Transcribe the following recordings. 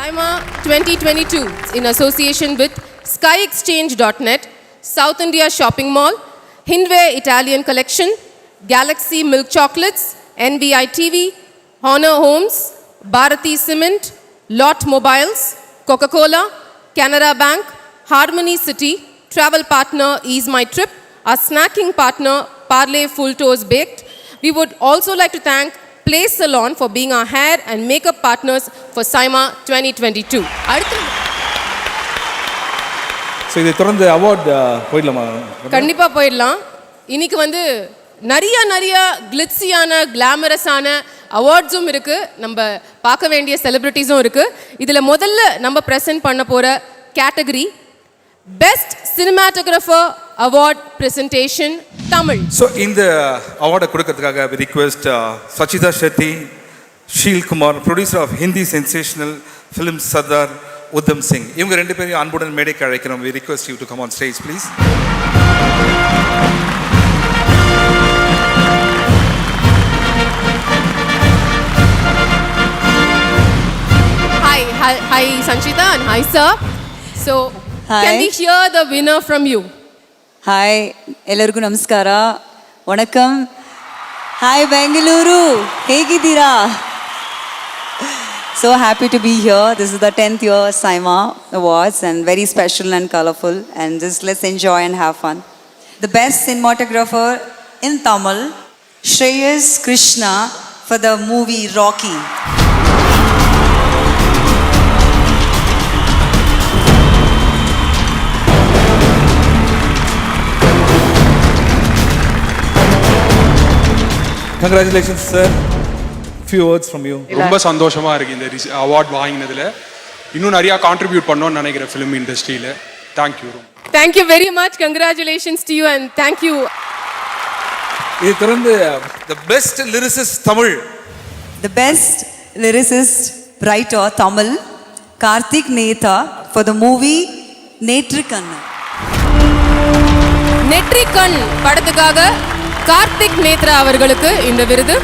SIMA 2022 in association with SkyExchange.net, South India Shopping Mall, Hindway Italian Collection, Galaxy Milk Chocolates, NBI TV, Honor Homes, Bharati Cement, Lot Mobiles, Coca-Cola, Canara Bank, Harmony City, travel partner Ease My Trip, our snacking partner Parley Full Toast Baked. We would also like to thank Play Salon for being our hair and makeup partners for SIMA 2022. So இதை தொடர்ந்து award போயிடலாமா? கண்டிப்பாக போயிடலாம். இன்னைக்கு வந்து நிறைய கிளிட்ஸியான கிளாமரஸான அவார்ட்ஸும் இருக்குது, நம்ம பார்க்க வேண்டிய செலிப்ரிட்டிஸும் இருக்குது. இதில் முதல்ல நம்ம ப்ரெசென்ட் பண்ண போகிற category best cinematographer award presentation Tamil. So இந்த அவார்டை கொடுக்கறதுக்காக we request Sachita Shetty, Sheelkumar, producer of Hindi sensational film Sardar Udham Singh, இவங்க ரெண்டு பேரையும் அன்புடன் மேடைக்கு அழைக்கிறோம். We request you to come on stage please. Hi Sanchita and hi sir. So hi. Can we hear the winner from you? Hi, ಎಲ್ಲರಿಗೂ ನಮಸ್ಕಾರ, ವಣಕಂ. Hi Bengaluru, ಹೇಗಿದ್ದೀರಾ? So happy to be here. This is the 10th year SIMA Awards and very special and colorful, and just let's enjoy and have fun. The best cinematographer in Tamil, Shreyas Krishna for the movie Rocky. Congratulations sir. Few words from you. ரொம்ப சந்தோஷமா இருக்கு இந்த award வாங்கினதுல. இன்னும் நிறைய contribute பண்ணணும்னு நினைக்கிறேன் film இண்டஸ்ட்ரியில. Thank you. Thank you very much. Congratulations to you and thank you. இதை தொடர்ந்து the best lyricist Tamil. The best lyricist writer Tamil, Karthik Netha for the movie Netrikan. நெற்றிக்கண் படத்துக்காக கார்த்திக் நேத்ரா அவர்களுக்கு இந்த விருது.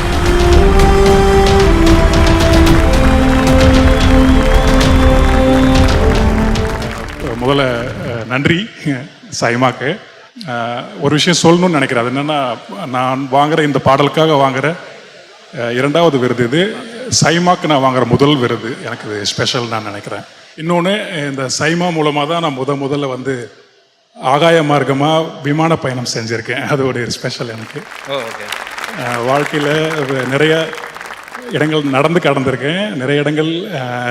முதல்ல நன்றி சைமாக்கு. ஒரு விஷயம் சொல்லணும்னு நினைக்கிறேன். அது என்னென்னா, நான் வாங்குகிற இந்த பாடலுக்காக வாங்குகிற இரண்டாவது விருது இது. சைமாக்கு நான் வாங்குகிற முதல் விருது. எனக்கு இது ஸ்பெஷல் நான் நினைக்கிறேன். இன்னொன்று, இந்த சைமா மூலமாக தான் நான் முதல்ல வந்து ஆகாய மார்க்கமாக விமான பயணம் செஞ்சுருக்கேன். அது ஒரு ஸ்பெஷல் எனக்கு. வாழ்க்கையில் நிறைய இடங்கள் நடந்து கடந்திருக்கேன், நிறைய இடங்கள்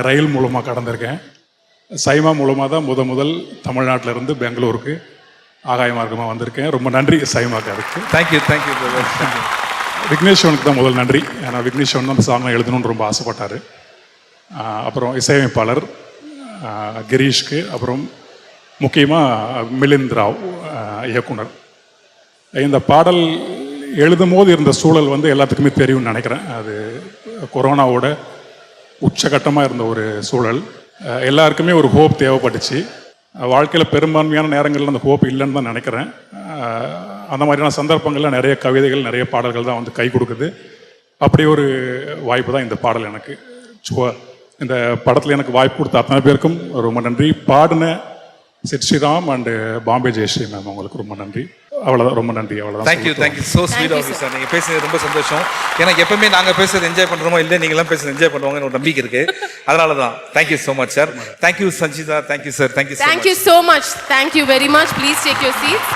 ரயில் மூலமாக கடந்திருக்கேன். சைமா மூலமாக தான் முதல் தமிழ்நாட்டிலேருந்து பெங்களூருக்கு ஆகாய மார்க்கமாக வந்திருக்கேன். ரொம்ப நன்றி சைமாக்கு. அதுக்கு தேங்க்யூ. விக்னேஸ்வனுக்கு தான் முதல் நன்றி. ஏன்னா விக்னேஸ்வன் அந்த சாங்கை எழுதணும்னு ரொம்ப ஆசைப்பட்டார். அப்புறம் இசையமைப்பாளர் கிரீஷ்க்கு, அப்புறம் முக்கியமாக மிலிந்த் ராவ் இயக்குனர். இந்த பாடல் எழுதும் போது இருந்த சூழல் வந்து எல்லாத்துக்குமே தெரியும்னு நினைக்கிறேன். அது கொரோனாவோட உச்சகட்டமாக இருந்த ஒரு சூழல். எல்லாருக்குமே ஒரு ஹோப் தேவைப்பட்டுச்சு. வாழ்க்கையில் பெரும்பான்மையான நேரங்களில் அந்த ஹோப் இல்லைன்னு தான் நினைக்கிறேன். அந்த மாதிரியான சந்தர்ப்பங்களில் நிறைய கவிதைகள், நிறைய பாடல்கள் தான் வந்து கை கொடுக்குது. அப்படி ஒரு வாய்ப்பு தான் இந்த பாடல் எனக்கு. இந்த படத்தில் எனக்கு வாய்ப்பு கொடுத்த அத்தனை பேருக்கும் ரொம்ப நன்றி. பாடின சிட் ஸ்ரீராம் அண்ட் பாம்பே ஜெயஸ்ரீ மேம், உங்களுக்கு ரொம்ப நன்றி. அவ்வளோதான், ரொம்ப நன்றி. அவ்வளோதான். Thank you. So sweet of you sir. நீங்கள் பேசுறது ரொம்ப சந்தோஷம். ஏன்னா எப்பவுமே நாங்கள் பேசுறது என்ஜாய் பண்ணுறோமோ இல்லை, நீங்களாம் பேசுறது என்ஜாய் பண்ணுவாங்கன்னு ஒரு நம்பிக்கை இருக்குது. அதனால தான். Thank you so much sir. Thank you Sanchita. Thank you sir. Thank you so much. Thank you very much. Please take your seats.